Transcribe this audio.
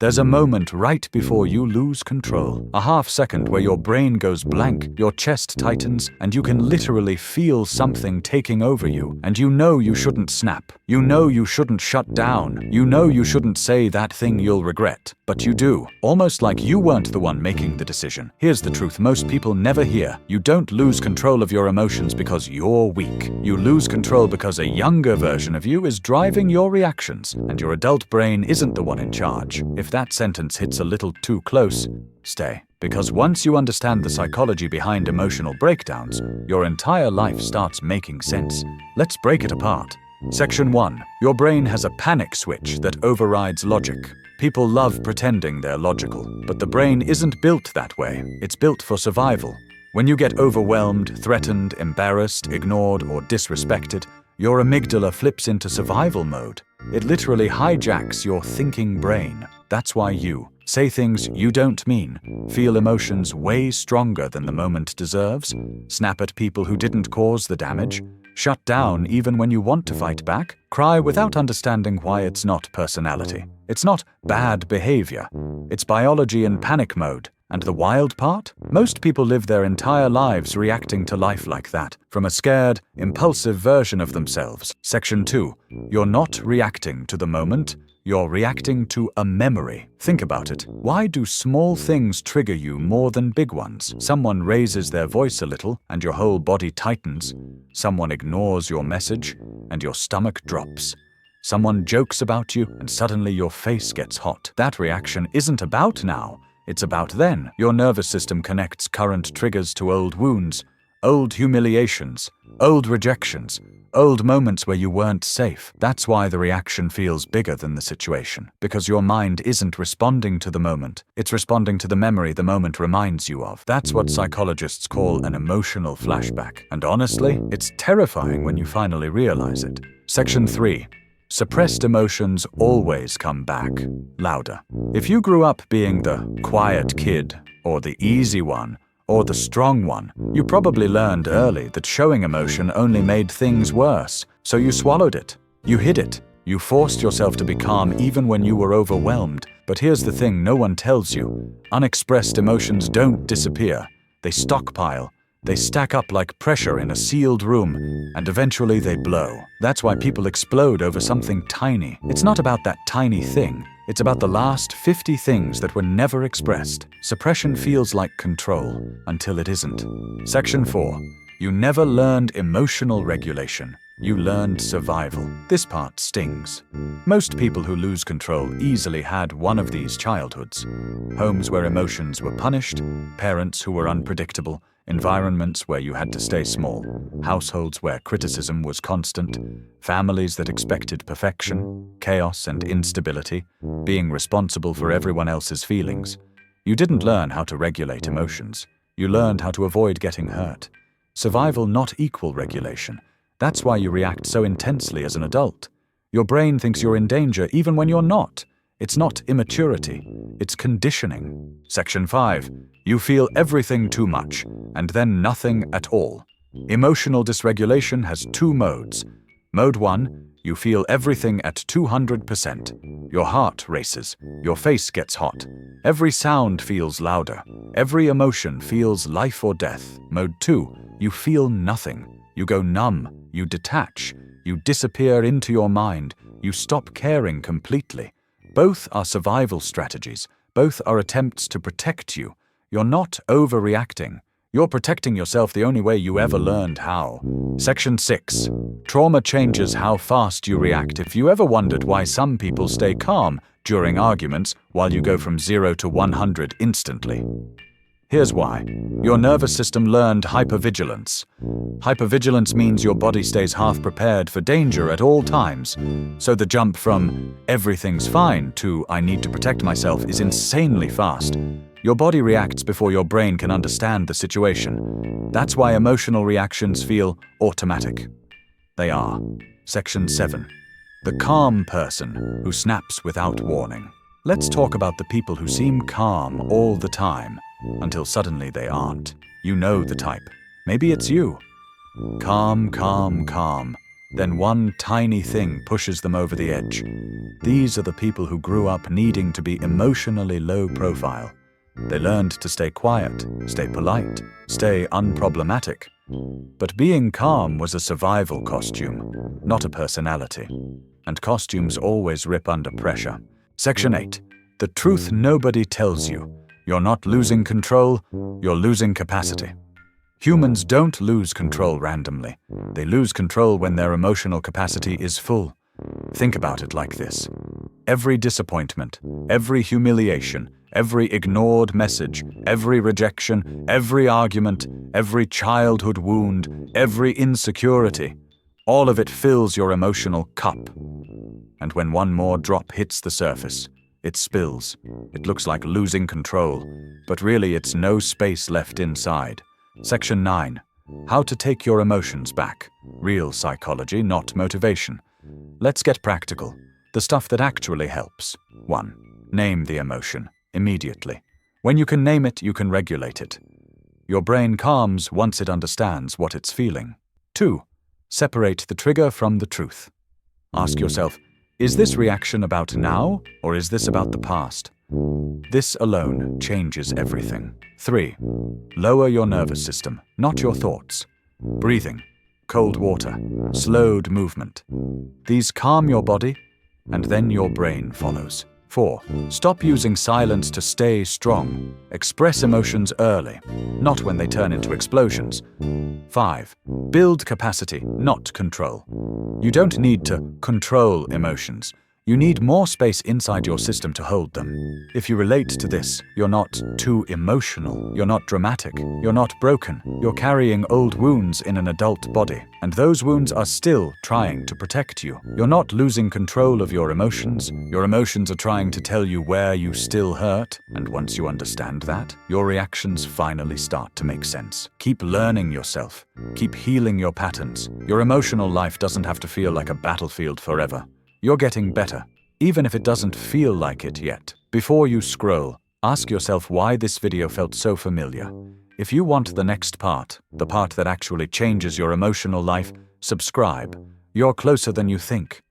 There's a moment right before you lose control. A half second where your brain goes blank, your chest tightens, and you can literally feel something taking over you. And you know you shouldn't snap. You know you shouldn't shut down. You know you shouldn't say that thing you'll regret. But you do. Almost like you weren't the one making the decision. Here's the truth most people never hear. You don't lose control of your emotions because you're weak. You lose control because a younger version of you is driving your reactions, and your adult brain isn't the one in charge. If that sentence hits a little too close, stay. Because once you understand the psychology behind emotional breakdowns, your entire life starts making sense. Let's break it apart. Section 1. Your brain has a panic switch that overrides logic. People love pretending they're logical, but the brain isn't built that way. It's built for survival. When you get overwhelmed, threatened, embarrassed, ignored, or disrespected, your amygdala flips into survival mode. It literally hijacks your thinking brain. That's why you say things you don't mean, feel emotions way stronger than the moment deserves, snap at people who didn't cause the damage, shut down even when you want to fight back, cry without understanding why it's not personality. It's not bad behavior. It's biology in panic mode. And the wild part? Most people live their entire lives reacting to life like that, from a scared, impulsive version of themselves. Section 2. You're not reacting to the moment, you're reacting to a memory. Think about it. Why do small things trigger you more than big ones? Someone raises their voice a little, and your whole body tightens. Someone ignores your message, and your stomach drops. Someone jokes about you, and suddenly your face gets hot. That reaction isn't about now. It's about then. Your nervous system connects current triggers to old wounds, old humiliations, old rejections, old moments where you weren't safe. That's why the reaction feels bigger than the situation, because your mind isn't responding to the moment. It's responding to the memory the moment reminds you of. That's what psychologists call an emotional flashback. And honestly, it's terrifying when you finally realize it. Section 3. Suppressed emotions always come back, louder. If you grew up being the quiet kid, or the easy one, or the strong one, you probably learned early that showing emotion only made things worse, so you swallowed it. You hid it. You forced yourself to be calm even when you were overwhelmed. But here's the thing no one tells you. Unexpressed emotions don't disappear. They stockpile. They stack up like pressure in a sealed room, and eventually they blow. That's why people explode over something tiny. It's not about that tiny thing. It's about the last 50 things that were never expressed. Suppression feels like control, until it isn't. Section 4. You never learned emotional regulation. You learned survival. This part stings. Most people who lose control easily had one of these childhoods. Homes where emotions were punished, parents who were unpredictable, environments where you had to stay small, households where criticism was constant, families that expected perfection, chaos and instability, being responsible for everyone else's feelings. You didn't learn how to regulate emotions. You learned how to avoid getting hurt. Survival not equal regulation. That's why you react so intensely as an adult. Your brain thinks you're in danger even when you're not. It's not immaturity, it's conditioning. Section 5. You feel everything too much, and then nothing at all. Emotional dysregulation has two modes. Mode 1, you feel everything at 200%. Your heart races, your face gets hot. Every sound feels louder. Every emotion feels life or death. Mode 2, you feel nothing. You go numb, you detach, you disappear into your mind, you stop caring completely. Both are survival strategies. Both are attempts to protect you. You're not overreacting. You're protecting yourself the only way you ever learned how. Section 6. Trauma changes how fast you react. If you ever wondered why some people stay calm during arguments while you go from 0 to 100 instantly, here's why. Your nervous system learned hypervigilance. Hypervigilance means your body stays half prepared for danger at all times. So the jump from everything's fine to I need to protect myself is insanely fast. Your body reacts before your brain can understand the situation. That's why emotional reactions feel automatic. They are. Section 7. The calm person who snaps without warning. Let's talk about the people who seem calm all the time, until suddenly they aren't. You know the type. Maybe it's you. Calm, calm, calm. then one tiny thing pushes them over the edge. These are the people who grew up needing to be emotionally low profile. They learned to stay quiet, stay polite, stay unproblematic. But being calm was a survival costume, not a personality. And costumes always rip under pressure. Section 8. The truth nobody tells you. You're not losing control, you're losing capacity. Humans don't lose control randomly. They lose control when their emotional capacity is full. Think about it like this. Every disappointment, every humiliation, every ignored message, every rejection, every argument, every childhood wound, every insecurity, all of it fills your emotional cup. And when one more drop hits the surface, it spills. It looks like losing control, but really it's no space left inside. Section 9. How to take your emotions back. Real psychology, not motivation. Let's get practical. The stuff that actually helps. 1. Name the emotion. Immediately. When you can name it, you can regulate it. Your brain calms once it understands what it's feeling. 2. Separate the trigger from the truth. Ask yourself, is this reaction about now, or is this about the past? This alone changes everything. 3. Lower your nervous system, not your thoughts. Breathing, cold water, slowed movement. These calm your body, and then your brain follows. 4. Stop using silence to stay strong. Express emotions early, not when they turn into explosions. 5. Build capacity, not control. You don't need to control emotions. You need more space inside your system to hold them. If you relate to this, you're not too emotional, you're not dramatic, you're not broken, you're carrying old wounds in an adult body, and those wounds are still trying to protect you. You're not losing control of your emotions are trying to tell you where you still hurt, and once you understand that, your reactions finally start to make sense. Keep learning yourself, keep healing your patterns. Your emotional life doesn't have to feel like a battlefield forever. You're getting better, even if it doesn't feel like it yet. Before you scroll, ask yourself why this video felt so familiar. If you want the next part, the part that actually changes your emotional life, subscribe. You're closer than you think.